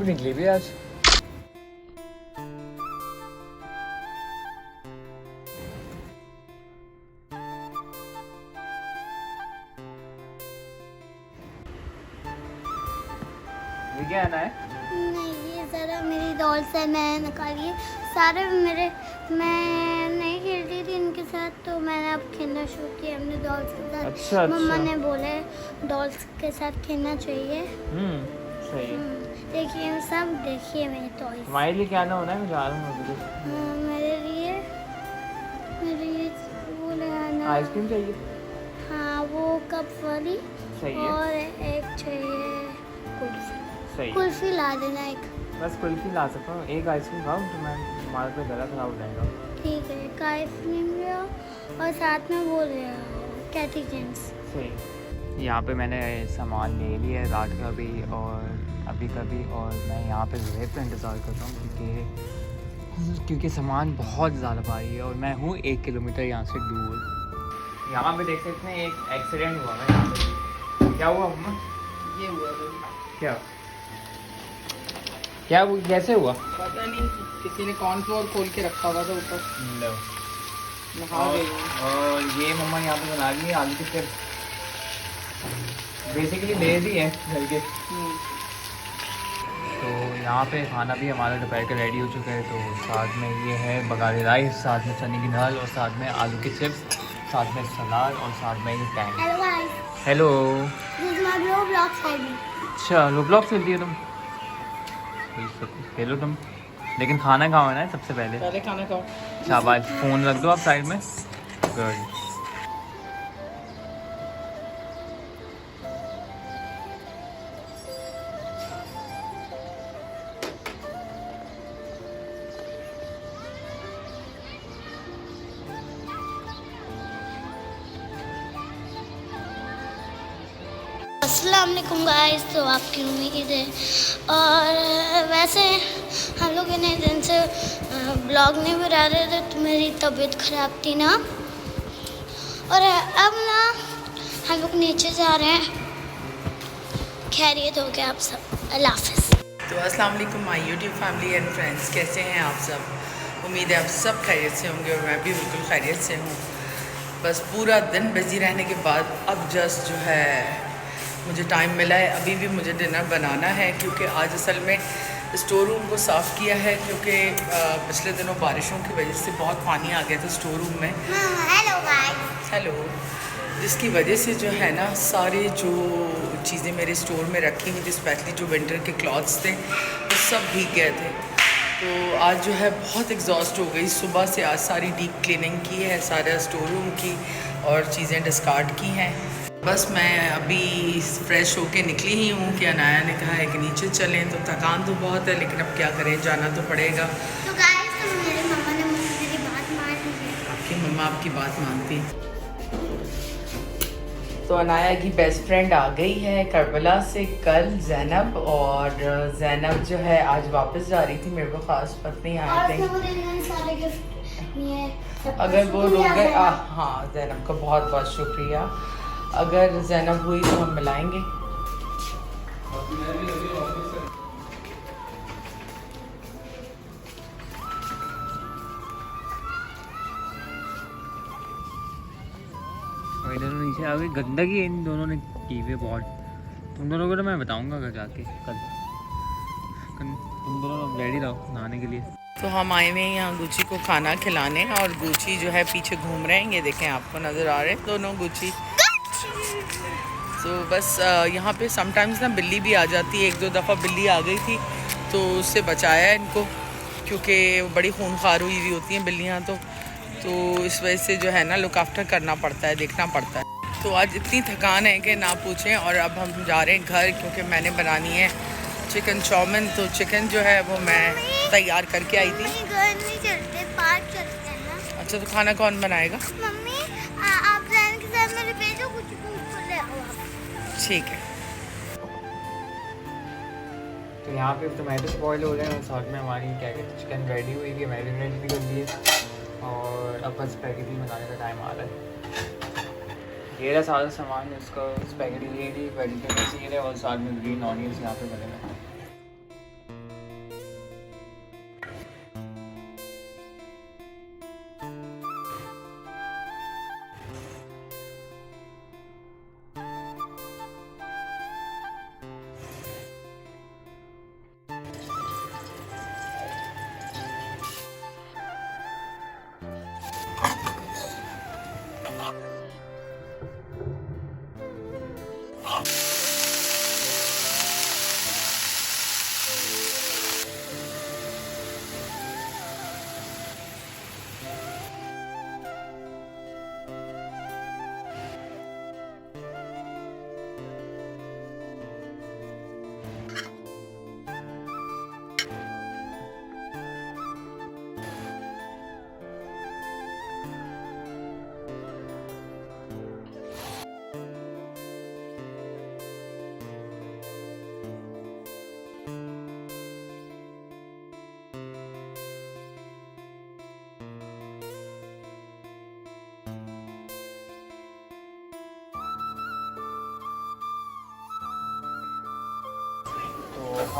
निकली भी आज। ये क्या आना है? नहीं, ये ज़रा मेरी डॉल्स है, मैं निकालिए सारे मेरे। मैं नहीं खेलती थी इनके साथ, तो मैंने अब खेलना शुरू किया अपने डॉल्स के साथ। अच्छा। मम्मा ने बोले डॉल्स के साथ खेलना चाहिए। सही। देखिए सब, देखिए मेरे टॉयज। तुम्हारे लिए क्या ना होना है, मैं जा रहा हूँ अभी। मेरे लिए वो ले आना। आइसक्रीम चाहिए? हाँ, वो कप वाली। सही है। और एक चाहिए कुल्फी। सही। कुल्फी ला देना एक। बस कुल्फी ला सकता हूँ, एक आइसक्रीम खाओ तो मैं तुम्हारे पे गला खराब हो जाएगा। ठीक है, एक आइसक्रीम ले आओ और साथ में वो ले आओ कैटी जेम्स। सही। यहाँ पे मैंने सामान ले लिया है रात का भी और अभी का भी, और मैं यहाँ पे ज़ुहैब का इंतज़ार कर रहा हूँ क्योंकि सामान बहुत ज़्यादा भारी है और मैं हूँ 1 किलोमीटर यहाँ से दूर। यहाँ पे देख सकते हैं एक एक्सीडेंट हुआ है यहाँ पे। क्या हुआ मम्मा? ये हुआ क्या क्या वो कैसे हुआ? पता नहीं, किसी ने कॉर्नफ्लोर खोल के रखा हुआ था ऊपर। लो। नहा गई। और ये मम्मा यहाँ पे बना रही है आलू के चिप्स। बेसिकली लेज ही है घर के। तो यहाँ पे खाना भी हमारा दोपहर का रेडी हो चुका है। तो साथ में ये है बघारी राइस, साथ में चने की दाल और साथ में आलू के चिप्स, साथ में सलाद और साथ में ये tank. Hello guys, hello. This is my blog family. अच्छा, रोब्लॉक्स खेलती हो तुम? खेलो तुम, लेकिन खाना खाओ ना सबसे पहले। पहले खाना खाओ। शाबाश, फ़ोन रख दो आप साइड में। गुड। अस्सलाम वालेकुम गाइस, तो आपकी उम्मीद है। और वैसे हम लोग इतने दिन से ब्लॉग नहीं बना रहे थे, तो मेरी तबीयत ख़राब थी ना। और अब ना हम लोग नीचे जा रहे हैं। खैरियत हो गया आप सब, अल्लाह हाफ़िज़। तो अस्सलाम वालेकुम my YouTube family and friends, कैसे हैं आप सब? उम्मीद है आप सब खैरियत से होंगे और मैं भी बिल्कुल खैरियत से हूँ। बस पूरा दिन बिज़ी रहने के बाद अब जस्ट जो है मुझे टाइम मिला है। अभी भी मुझे डिनर बनाना है क्योंकि आज असल में स्टोर रूम को साफ़ किया है क्योंकि पिछले दिनों बारिशों की वजह से बहुत पानी आ गया था स्टोर रूम में। Hello guys. हेलो। जिसकी वजह से जो है ना सारे जो चीज़ें मेरे स्टोर में रखी हुई थी, स्पेशली जो विंटर के क्लॉथ्स थे, वो सब भीग गए थे। तो आज जो है बहुत एग्जॉस्ट हो गई। सुबह से आज सारी डीप क्लीनिंग की है, सारा स्टोर रूम की, और चीज़ें डिस्कार्ड की हैं। बस मैं अभी फ्रेश होके निकली ही हूँ कि अनाया ने कहा है कि नीचे चलें। तो थकान तो बहुत है, लेकिन अब क्या करें, जाना तो पड़ेगा। तो गाइस, तो मेरी मम्मा ने मेरी बात मान ली है। आपकी मम्मा आपकी बात मानती। तो अनाया की बेस्ट फ्रेंड आ गई है करबला से कल, जैनब। और जैनब जो है आज वापस जा रही थी, मेरे को ख़ास पता नहीं आया थे। सारे गिफ्ट लिए। अगर वो रुक गए, हाँ जैनब का बहुत बहुत शुक्रिया। अगर जैनब हुई तो हम मिलाएंगे। और इधर नीचे आ गई गंदगी इन दोनों ने की हुई बहुत। तुम दोनों को तो मैं बताऊंगा अगर जाके कल। तुम दोनों रेडी रहो नहाने के लिए। तो हम आए हुए हैं यहाँ गुची को खाना खिलाने, और गुची जो है पीछे घूम रहे हैं। ये देखें, आपको नज़र आ रहे हैं दोनों गुची। तो बस यहाँ पे समटाइम्स ना बिल्ली भी आ जाती है। 1-2 दफ़ा बिल्ली आ गई थी तो उससे बचाया है इनको, क्योंकि बड़ी खूनखार हुई हुई होती हैं बिल्लियाँ। तो इस वजह से जो है ना लुक आफ्टर करना पड़ता है, देखना पड़ता है। तो आज इतनी थकान है कि ना पूछें। और अब हम जा रहे हैं घर, क्योंकि मैंने बनानी है चिकन चाउमिन। तो चिकन जो है वो मैं तैयार करके आई थी। घर नहीं चलते, पार्क चलते हैं ना। अच्छा, तो खाना कौन बनाएगा? मम्मी, आप रहने के साथ मेरे भेजो, कुछ ले आओ आप। ठीक है। तो यहाँ पे टोमेटो बॉयल हो रहे हैं और साथ में हमारी क्या कहते हैं चिकन रेडी हुई है, मैरिनेट भी कर दिए, और अब बस स्पैगेटी बनाने का टाइम आ रहा है। ये रहा सारा सामान, इसका स्पैगेटी ले ली, वेजिटेबल्स ये रहे, और साथ में ग्रीन ऑनियंस यहाँ पे बने हुए हैं।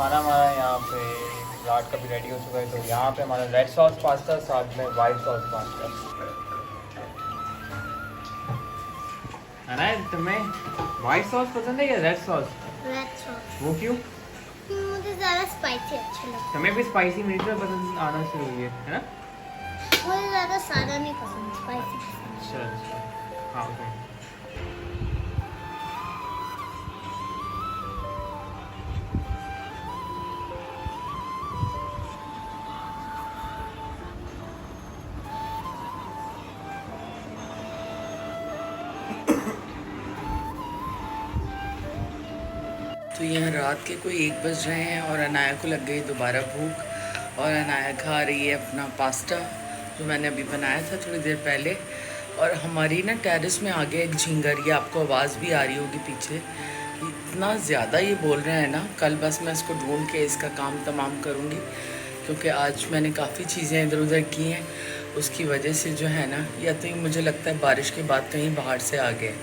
खाना हमारा यहाँ पे रात का भी रेडी हो चुका है। तो यहाँ पे हमारा रेड सॉस पास्ता साथ में वाइट सॉस पास्ता है ना। तुम्हें वाइट सॉस पसंद है या रेड सॉस? Red sauce. वो क्यों? मुझे ज़्यादा स्पाइसी अच्छा लगता है। तुम्हें भी स्पाइसी मीट में पसंद आना शुरू हुई है ना? मुझे ज़्यादा सादा नहीं पसंद, स्पाइसी पसंद। अच्छा हाँ ओके। तो यहाँ रात के कोई 1 बज रहे हैं और अनाया को लग गई दोबारा भूख और अनाया खा रही है अपना पास्ता जो मैंने अभी बनाया था थोड़ी देर पहले। और हमारी ना टेरेस में आगे एक झिंगर, ये आपको आवाज़ भी आ रही होगी पीछे, इतना ज़्यादा ये बोल रहे हैं ना। कल बस मैं इसको ढूंढ के इसका काम तमाम करूँगी क्योंकि आज मैंने काफ़ी चीज़ें इधर उधर की हैं, उसकी वजह से जो है ना, या तो ये मुझे लगता है बारिश के बाद कहीं बाहर से आ गए।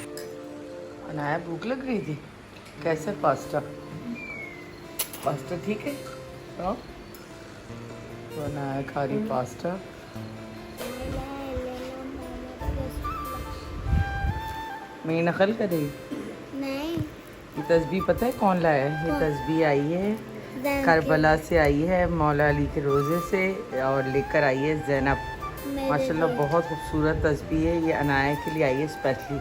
अनाया भूख लग रही थी, कैसे पास्ता? पास्ता ठीक है? हाँ तो अनाया खा रही पास्ता। मेरी नकल कर रही? नहीं। ये तस्बीह पता है कौन लाया है? ये तस्बीह आई है करबला से, आई है मौला अली के रोज़े से और लेकर आई है ज़ैनब। माशाल्लाह बहुत खूबसूरत तस्बीह है, ये अनाया के लिए आई है स्पेशली।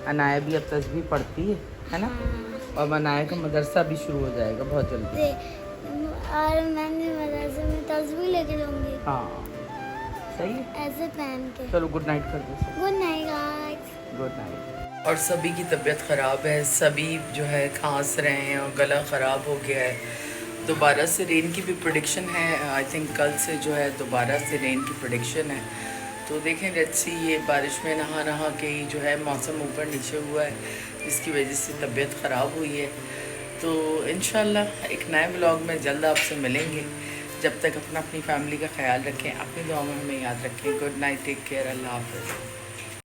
अनाया भी अब तस्बीह पढ़ती है ना? और अनाया का मदरसा भी शुरू हो जाएगा बहुत जल्दी। और मैंने मदरसे में तस्बीह लेके जाऊंगी। हाँ सही है, ऐसे पहन के। चलो गुड नाइट कर दो। Good night guys. Good night. और सभी की तबीयत ख़राब है, सभी जो है खांस रहे हैं और गला ख़राब हो गया है। दोबारा से रेन की भी प्रेडिक्शन है, आई थिंक कल से जो है दोबारा से रेन की प्रेडिक्शन है। तो देखें लेट्स सी, ये बारिश में नहा नहा के ही जो है मौसम ऊपर नीचे हुआ है, जिसकी वजह से तबीयत ख़राब हुई है। तो इंशाल्लाह एक नए व्लॉग में जल्द आपसे मिलेंगे। जब तक अपनी फैमिली का ख्याल रखें, अपनी दुआ में हमें याद रखें। गुड नाइट, टेक केयर, अल्लाह हाफ़िज़।